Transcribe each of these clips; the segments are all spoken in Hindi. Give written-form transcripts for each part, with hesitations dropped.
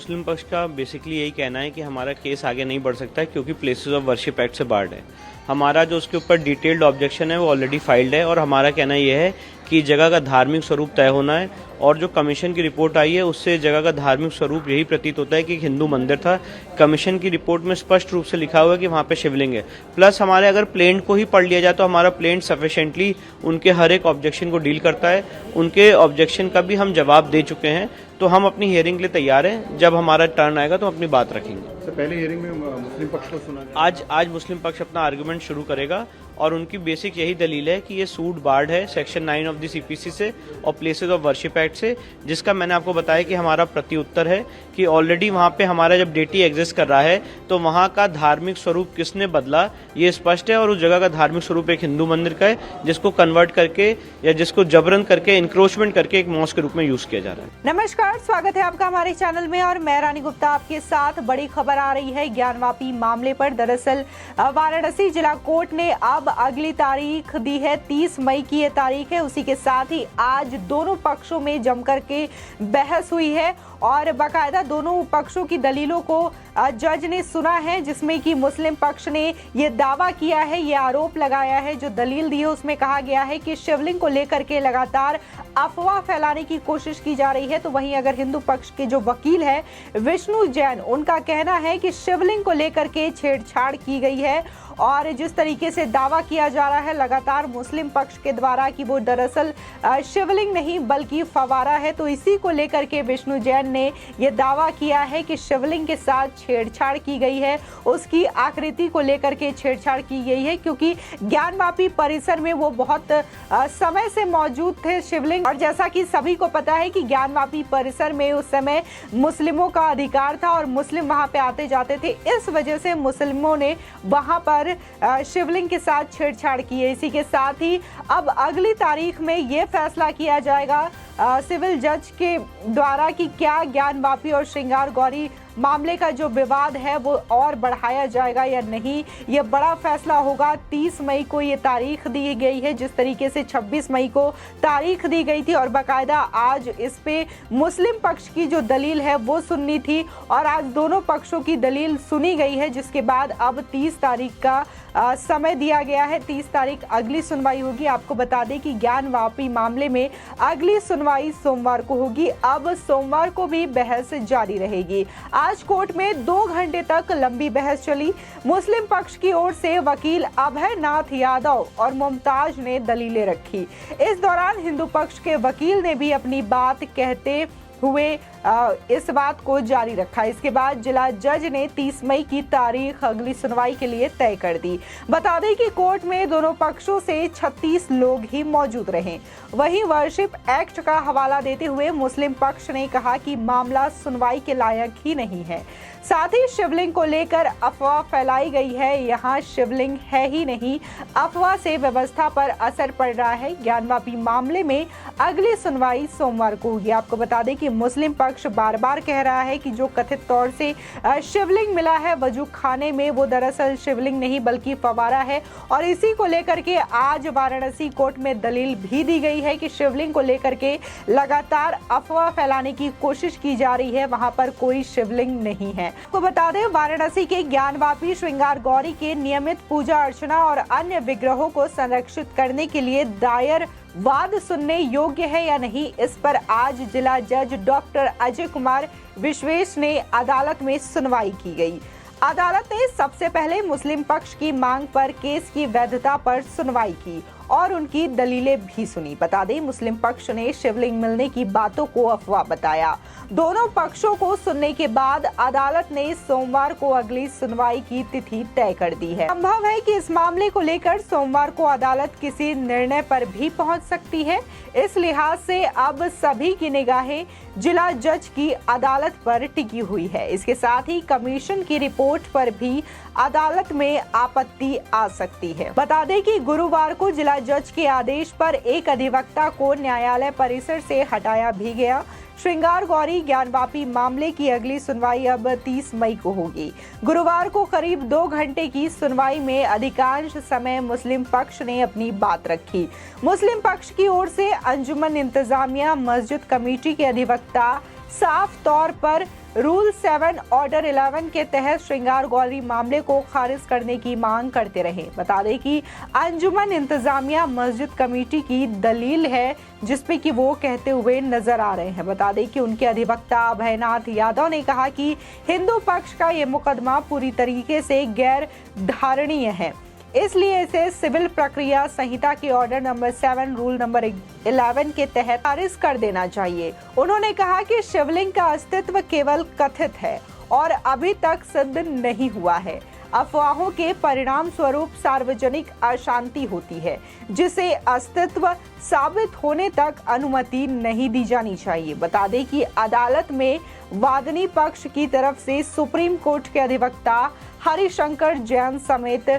मुस्लिम पक्ष का बेसिकली यही कहना है कि हमारा केस आगे नहीं बढ़ सकता है क्योंकि प्लेसेस ऑफ वर्शिप एक्ट से बार्ड है। हमारा जो उसके ऊपर डिटेल्ड ऑब्जेक्शन है वो ऑलरेडी फाइल्ड है और हमारा कहना यह है कि जगह का धार्मिक स्वरूप तय होना है और जो कमीशन की रिपोर्ट आई है उससे जगह का धार्मिक स्वरूप यही प्रतीत होता है कि एक हिंदू मंदिर था। कमीशन की रिपोर्ट में स्पष्ट रूप से लिखा हुआ है कि वहाँ पे शिवलिंग है। प्लस हमारे अगर प्लेंट को ही पढ़ लिया जाए तो हमारा प्लेंट सफिशिएंटली उनके हर एक ऑब्जेक्शन को डील करता है। उनके ऑब्जेक्शन का भी हम जवाब दे चुके हैं, तो हम अपनी हियरिंग के लिए तैयार हैं। जब हमारा टर्न आएगा तो अपनी बात रखेंगे। पहले हियरिंग में मुस्लिम पक्ष को सुना आज मुस्लिम पक्ष अपना आर्गुमेंट शुरू करेगा और उनकी बेसिक यही दलील है कि ये सूट बार्ड है सेक्शन 9 ऑफ द सीपीसी से और प्लेसेस ऑफ वर्शिप एक्ट से, जिसका मैंने आपको बताया कि हमारा प्रति उत्तर है कि ऑलरेडी वहाँ पे हमारा जब डेटी एग्जिस्ट कर रहा है तो वहाँ का धार्मिक स्वरूप किसने बदला ये स्पष्ट है और उस जगह का धार्मिक स्वरूप एक हिंदू मंदिर का है जिसको कन्वर्ट करके या जिसको जबरन करके इंक्रोचमेंट करके एक मॉस्क के रूप में यूज किया जा रहा है। नमस्कार, स्वागत है आपका हमारे चैनल में और मैं रानी गुप्ता आपके साथ। बड़ी खबर आ रही है ज्ञानवापी मामले पर। दरअसल वाराणसी जिला कोर्ट ने अब अगली तारीख दी है, 30 मई की ये तारीख है। उसी के साथ ही आज दोनों पक्षों में जमकर के बहस हुई है और बाकायदा दोनों पक्षों की दलीलों को जज ने सुना है, जिसमें कि मुस्लिम पक्ष ने ये दावा किया है, ये आरोप लगाया है। जो दलील दी है उसमें कहा गया है कि शिवलिंग को लेकर के लगातार अफवाह फैलाने की कोशिश की जा रही है। तो वहीं अगर हिंदू पक्ष के जो वकील है विष्णु जैन, उनका कहना है कि शिवलिंग को लेकर के छेड़छाड़ की गई है और जिस तरीके से दावा किया जा रहा है लगातार मुस्लिम पक्ष के द्वारा कि वो दरअसल शिवलिंग नहीं बल्कि फवारा है, तो इसी को लेकर के विष्णु जैन ने ये दावा किया है कि शिवलिंग के साथ छेड़छाड़ की गई है, उसकी आकृति को लेकर के छेड़छाड़ की गई है, क्योंकि ज्ञानवापी परिसर में वो बहुत समय से मौजूद थे शिवलिंग। और जैसा कि सभी को पता है कि ज्ञानवापी परिसर में उस समय मुस्लिमों का अधिकार था और मुस्लिम वहां पे आते जाते थे। इस वजह से मुस्लिमों ने वहां पर शिवलिंग के साथ छेड़छाड़ की है। इसी के साथ ही अब अगली तारीख में ये फैसला किया जाएगा सिविल जज के द्वारा कि क्या ज्ञानवापी और श्रृंगार गौरी मामले का जो विवाद है वो और बढ़ाया जाएगा या नहीं। ये बड़ा फैसला होगा। 30 मई को ये तारीख दी गई है, जिस तरीके से 26 मई को तारीख दी गई थी और बाकायदा आज इस पे मुस्लिम पक्ष की जो दलील है वो सुननी थी और आज दोनों पक्षों की दलील सुनी गई है, जिसके बाद अब 30 तारीख का समय दिया गया है। 30 तारीख अगली सुनवाई होगी। आपको बता दें कि ज्ञानवापी मामले में अगली सुनवाई सोमवार को होगी। अब सोमवार को भी बहस जारी रहेगी। आज कोर्ट में 2 घंटे तक लंबी बहस चली। मुस्लिम पक्ष की ओर से वकील अभय नाथ यादव और मुमताज ने दलीलें रखी। इस दौरान हिंदू पक्ष के वकील ने भी अपनी बात कहते हुए इस बात को जारी रखा। इसके बाद जिला जज ने 30 मई की तारीख अगली सुनवाई के लिए तय कर दी। बता दें कि कोर्ट में दोनों पक्षों से 36 लोग ही मौजूद रहे। वहीं वर्शिप एक्ट का हवाला देते हुए मुस्लिम पक्ष ने कहा कि मामला सुनवाई के लायक ही नहीं है। साथ ही शिवलिंग को लेकर अफवाह फैलाई गई है, यहाँ शिवलिंग है ही नहीं। अफवाह से व्यवस्था पर असर पड़ रहा है। ज्ञानवापी मामले में अगली सुनवाई सोमवार को होगी। आपको बता दें कि मुस्लिम पक्ष बार बार कह रहा है कि जो कथित तौर से शिवलिंग मिला है वजू खाने में, वो दरअसल शिवलिंग नहीं बल्कि फवारा है। और इसी को लेकर के आज वाराणसी कोर्ट में दलील भी दी गई है कि शिवलिंग को लेकर के लगातार अफवाह फैलाने की कोशिश की जा रही है, वहां पर कोई शिवलिंग नहीं है। आपको बता दें वाराणसी के ज्ञानवापी श्रृंगार गौरी के नियमित पूजा अर्चना और अन्य विग्रहों को संरक्षित करने के लिए दायर वाद सुनने योग्य है या नहीं, इस पर आज जिला जज डॉक्टर अजय कुमार विश्वेश ने अदालत में सुनवाई की गई। अदालत ने सबसे पहले मुस्लिम पक्ष की मांग पर केस की वैधता पर सुनवाई की और उनकी दलीलें भी सुनी। बता दें मुस्लिम पक्ष ने शिवलिंग मिलने की बातों को अफवाह बताया। दोनों पक्षों को सुनने के बाद अदालत ने सोमवार को अगली सुनवाई की तिथि तय कर दी है। संभव है कि इस मामले को लेकर सोमवार को अदालत किसी निर्णय पर भी पहुंच सकती है। इस लिहाज से अब सभी की निगाहें जिला जज की अदालत पर टिकी हुई है। इसके साथ ही कमीशन की रिपोर्ट पर भी अदालत में आपत्ति आ सकती है। बता दें कि गुरुवार को जिला जज के आदेश पर एक अधिवक्ता को न्यायालय परिसर से हटाया भी गया। श्रृंगार गौरी ज्ञानवापी मामले की अगली सुनवाई अब 30 मई को होगी। गुरुवार को करीब 2 घंटे की सुनवाई में अधिकांश समय मुस्लिम पक्ष ने अपनी बात रखी। मुस्लिम पक्ष की ओर से अंजुमन इंतजामिया मस्जिद कमेटी के अधिवक्ता साफ तौर पर रूल 7 ऑर्डर 11 के तहत श्रृंगार गौरी मामले को खारिज करने की मांग करते रहे। बता दें कि अंजुमन इंतजामिया मस्जिद कमेटी की दलील है जिसपे कि वो कहते हुए नजर आ रहे हैं। बता दें कि उनके अधिवक्ता अभयनाथ यादव ने कहा कि हिंदू पक्ष का ये मुकदमा पूरी तरीके से गैर धारणीय है, इसलिए इसे सिविल प्रक्रिया संहिता के ऑर्डर नंबर 7 रूल नंबर 11 के तहत खारिज कर देना चाहिए। उन्होंने कहा कि शिवलिंग का अस्तित्व केवल कथित है और अभी तक सिद्ध नहीं हुआ है। अफवाहों के परिणाम स्वरूप सार्वजनिक अशांति होती है, जिसे अस्तित्व साबित होने तक अनुमति नहीं दी जानी चाहिए। बता दें कि अदालत में वादनी पक्ष की तरफ से सुप्रीम कोर्ट के अधिवक्ता हरिशंकर जैन समेत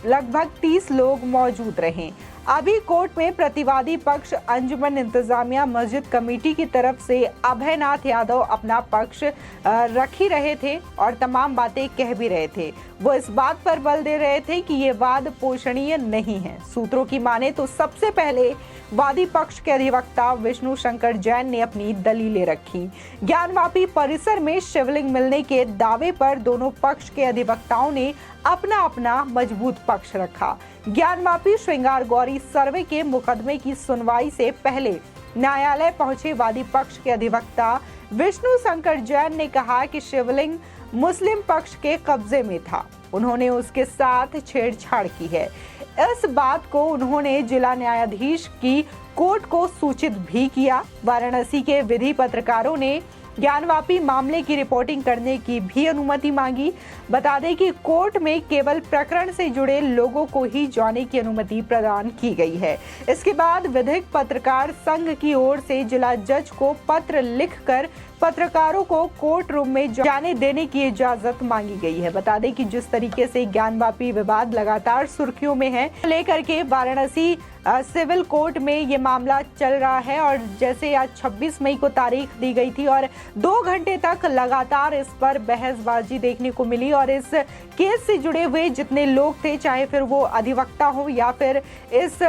लगभग 30 लोग मौजूद रहे। अभी कोर्ट में प्रतिवादी पक्ष अंजुमन इंतजामिया मस्जिद कमेटी की तरफ से अभयनाथ यादव अपना पक्ष रख ही रहे थे और तमाम बातें कह भी रहे थे। वो इस बात पर बल दे रहे थे कि ये वाद पोषणीय नहीं है। सूत्रों की माने तो सबसे पहले वादी पक्ष के अधिवक्ता विष्णु शंकर जैन ने अपनी दलीलें रखी। ज्ञानवापी परिसर में शिवलिंग मिलने के दावे पर दोनों पक्ष के अधिवक्ताओं ने अपना अपना मजबूत पक्ष रखा। ज्ञानवापी श्रृंगार गौरी सर्वे के मुकदमे की सुनवाई से पहले न्यायालय पहुंचे वादी पक्ष के अधिवक्ता विष्णु शंकर जैन ने कहा कि शिवलिंग मुस्लिम पक्ष के कब्जे में था, उन्होंने उसके साथ छेड़छाड़ की है। इस बात को उन्होंने जिला न्यायाधीश की कोर्ट को सूचित भी किया। वाराणसी के विधि पत्रकारों ने ज्ञानवापी मामले की रिपोर्टिंग करने की भी अनुमति मांगी। बता दें कि कोर्ट में केवल प्रकरण से जुड़े लोगों को ही जाने की अनुमति प्रदान की गई है। इसके बाद विधिक पत्रकार संघ की ओर से जिला जज को पत्र लिखकर पत्रकारों को कोर्ट रूम में जाने देने की इजाजत मांगी गई है। बता दें कि जिस तरीके से ज्ञानवापी विवाद लगातार सुर्खियों में है, लेकर के वाराणसी सिविल कोर्ट में ये मामला चल रहा है और जैसे आज 26 मई को तारीख दी गई थी और 2 घंटे तक लगातार इस पर बहसबाजी देखने को मिली और इस केस से जुड़े हुए जितने लोग थे, चाहे फिर वो अधिवक्ता हो या फिर इस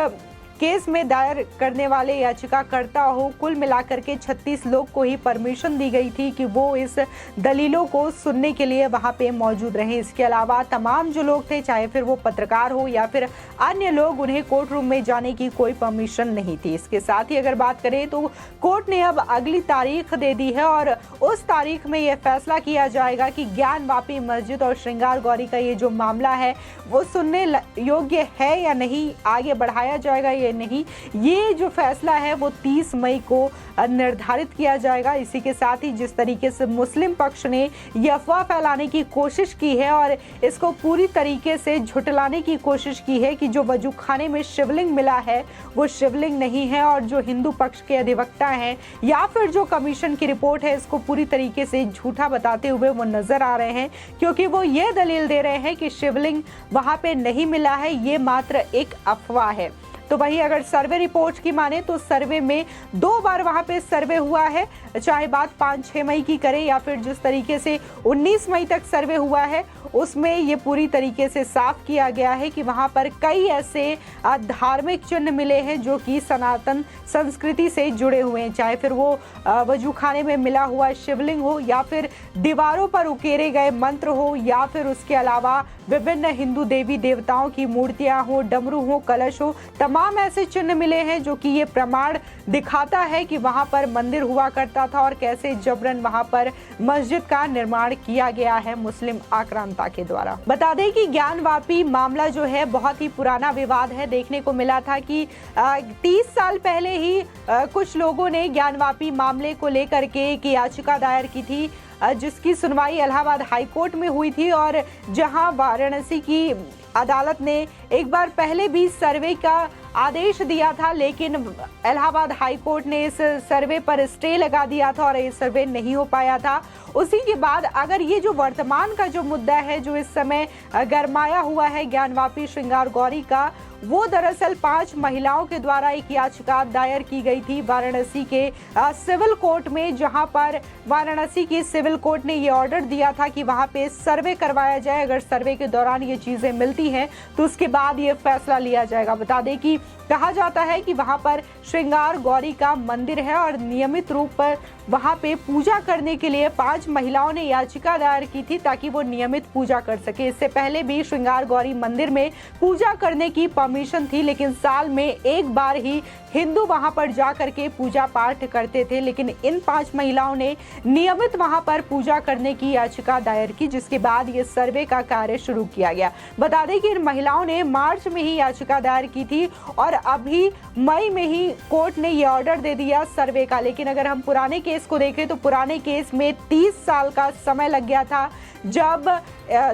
केस में दायर करने वाले याचिकाकर्ता हो, कुल मिलाकर के 36 लोग को ही परमिशन दी गई थी कि वो इस दलीलों को सुनने के लिए वहां पे मौजूद रहे। इसके अलावा तमाम जो लोग थे, चाहे फिर वो पत्रकार हो या फिर अन्य लोग, उन्हें कोर्ट रूम में जाने की कोई परमिशन नहीं थी। इसके साथ ही अगर बात करें तो कोर्ट ने अब अगली तारीख दे दी है और उस तारीख में यह फैसला किया जाएगा कि ज्ञानवापी मस्जिद और श्रृंगार गौरी का ये जो मामला है वो सुनने योग्य है या नहीं, आगे बढ़ाया जाएगा या नहीं। ये जो फैसला है वो 30 मई को निर्धारित किया जाएगा। इसी के साथ ही जिस तरीके से मुस्लिम पक्ष ने ये अफवाह फैलाने की कोशिश की है और इसको पूरी तरीके से झुटलाने की कोशिश की है कि जो वजूखाने में शिवलिंग मिला है वो शिवलिंग नहीं है, और जो हिंदू पक्ष के अधिवक्ता हैं या फिर जो कमीशन की रिपोर्ट है इसको पूरी तरीके से झूठा बताते हुए वो नजर आ रहे हैं, क्योंकि वो ये दलील दे रहे हैं कि शिवलिंग वहां पे नहीं मिला है, ये मात्र एक अफवाह है। तो वही अगर सर्वे रिपोर्ट की माने तो सर्वे में 2 बार वहां पे सर्वे हुआ है, चाहे बात 5-6 मई की करें या फिर जिस तरीके से 19 मई तक सर्वे हुआ है उसमें ये पूरी तरीके से साफ किया गया है कि वहां पर कई ऐसे धार्मिक चिन्ह मिले हैं जो कि सनातन संस्कृति से जुड़े हुए हैं, चाहे फिर वो वजूखाने में मिला हुआ शिवलिंग हो या फिर दीवारों पर उकेरे गए मंत्र हो या फिर उसके अलावा विभिन्न हिंदू देवी देवताओं की मूर्तियां हो, डमरू हो, कलश हो, तमाम ऐसे चिन्ह मिले हैं जो कि ये प्रमाण दिखाता है कि वहां पर मंदिर हुआ करता था और कैसे जबरन वहां पर मस्जिद का निर्माण किया गया है मुस्लिम आक्रांता के द्वारा। बता दें कि ज्ञानवापी मामला जो है बहुत ही पुराना विवाद है। देखने को मिला था कि 30 साल पहले ही कुछ लोगों ने ज्ञानवापी मामले को लेकर के एक याचिका दायर की थी जिसकी सुनवाई इलाहाबाद हाई कोर्ट में हुई थी और जहां वाराणसी की अदालत ने एक बार पहले भी सर्वे का आदेश दिया था, लेकिन इलाहाबाद हाई कोर्ट ने इस सर्वे पर स्टे लगा दिया था और ये सर्वे नहीं हो पाया था। उसी के बाद अगर ये जो वर्तमान का जो मुद्दा है जो इस समय गरमाया हुआ है ज्ञानवापी श्रृंगार गौरी का, वो दरअसल 5 महिलाओं के द्वारा एक याचिका दायर की गई थी वाराणसी के सिविल कोर्ट में, जहां पर वाराणसी की सिविल कोर्ट ने ये ऑर्डर दिया था कि वहां पे सर्वे करवाया जाए। अगर सर्वे के दौरान ये चीजें मिलती हैं तो उसके बाद ये फैसला लिया जाएगा। बता दें कि कहा जाता है कि वहां पर श्रृंगार गौरी का मंदिर है और नियमित रूप पर वहां पे पूजा करने के लिए 5 महिलाओं ने याचिका दायर की थी ताकि वो नियमित पूजा कर सके। इससे पहले भी श्रृंगार गौरी मंदिर में पूजा करने की परमिशन थी, लेकिन साल में एक बार ही हिंदू वहां पर जा करके पूजा पाठ करते थे। लेकिन इन 5 महिलाओं ने नियमित वहां पर पूजा करने की याचिका दायर की, जिसके बाद ये सर्वे का कार्य शुरू किया गया। बता दें कि इन महिलाओं ने मार्च में ही याचिका दायर की थी और अभी मई में ही कोर्ट ने ये ऑर्डर दे दिया सर्वे का। लेकिन अगर हम पुराने केस को देखें तो पुराने केस में 30 साल का समय लग गया था, जब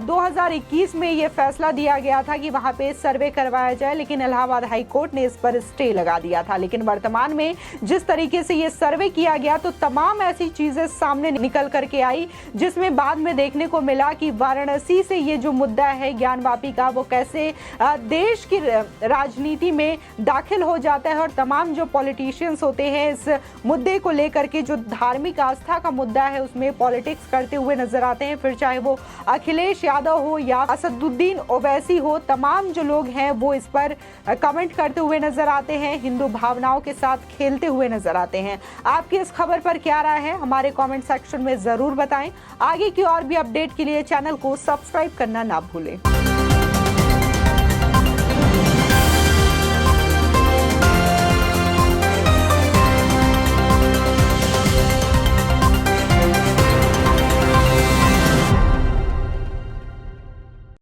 2021 में ये फैसला दिया गया था कि वहां पे सर्वे करवाया जाए, लेकिन इलाहाबाद हाई कोर्ट ने इस पर स्टे लगा दिया था। लेकिन वर्तमान में जिस तरीके से ये सर्वे किया गया तो तमाम ऐसी चीजें सामने निकल करके आई, जिसमें बाद में देखने को मिला कि वाराणसी से ये जो मुद्दा है ज्ञानवापी का, वो कैसे देश की राजनीति में दाखिल हो जाता है और तमाम जो पॉलिटिशियंस होते हैं इस मुद्दे को लेकर के, जो धार्मिक आस्था का मुद्दा है, उसमें पॉलिटिक्स करते हुए नजर आते हैं। फिर चाहे वो अखिलेश यादव हो या असदुद्दीन ओवैसी हो, तमाम जो लोग हैं वो इस पर कमेंट करते हुए नजर आते हैं, हिंदू भावनाओं के साथ खेलते हुए नजर आते हैं। आपकी इस खबर पर क्या राय है, हमारे कमेंट सेक्शन में जरूर बताएं। आगे की और भी अपडेट के लिए चैनल को सब्सक्राइब करना ना भूलें।